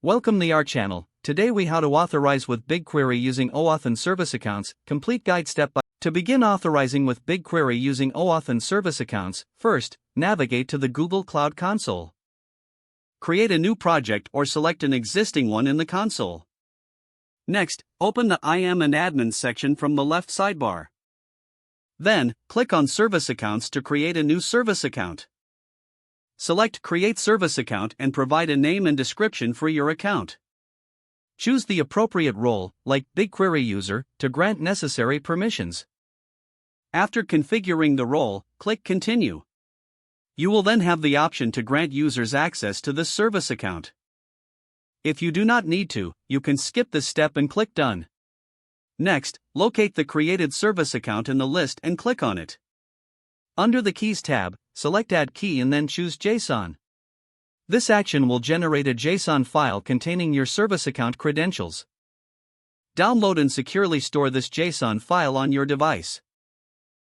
Welcome to our channel. Today we how to authorize with BigQuery using OAuth and service accounts. Complete guide step by. To begin authorizing with BigQuery using OAuth and service accounts, first, navigate to the Google Cloud Console. Create a new project or select an existing one in the console. Next, open the I am an admin section from the left sidebar. Then, click on Service Accounts to create a new service account. Select Create Service Account and provide a name and description for your account. Choose the appropriate role, like BigQuery user, to grant necessary permissions. After configuring the role, click Continue. You will then have the option to grant users access to this service account. If you do not need to, you can skip this step and click Done. Next, locate the created service account in the list and click on it. Under the Keys tab, select Add Key and then choose JSON. This action will generate a JSON file containing your service account credentials. Download and securely store this JSON file on your device.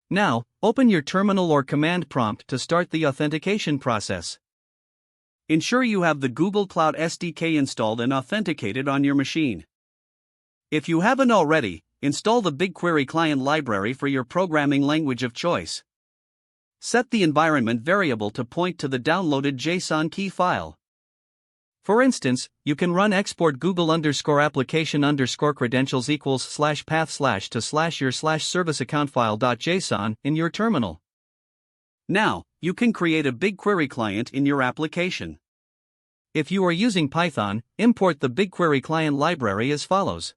Now, open your terminal or command prompt to start the authentication process. Ensure you have the Google Cloud SDK installed and authenticated on your machine. If you haven't already, install the BigQuery client library for your programming language of choice. Set the environment variable to point to the downloaded JSON key file. For instance, you can run export Google_application_credentials /path/ to /your/service account file.json in your terminal. Now, you can create a BigQuery client in your application. If you are using Python, import the BigQuery client library as follows.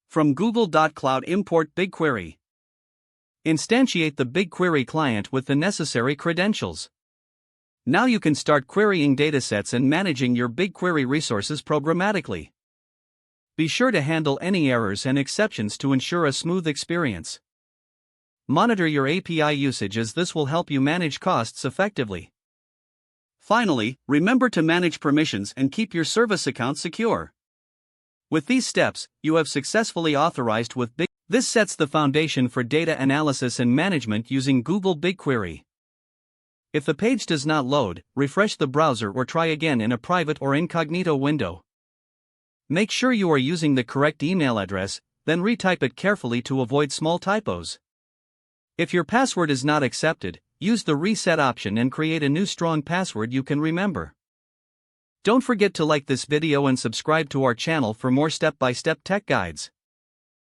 From google.cloud import BigQuery. Instantiate the BigQuery client with the necessary credentials. Now you can start querying datasets and managing your BigQuery resources programmatically. Be sure to handle any errors and exceptions to ensure a smooth experience. Monitor your API usage as this will help you manage costs effectively. Finally, remember to manage permissions and keep your service account secure. With these steps, you have successfully authorized with BigQuery. This sets the foundation for data analysis and management using Google BigQuery. If the page does not load, refresh the browser or try again in a private or incognito window. Make sure you are using the correct email address, then retype it carefully to avoid small typos. If your password is not accepted, use the reset option and create a new strong password you can remember. Don't forget to like this video and subscribe to our channel for more step-by-step tech guides.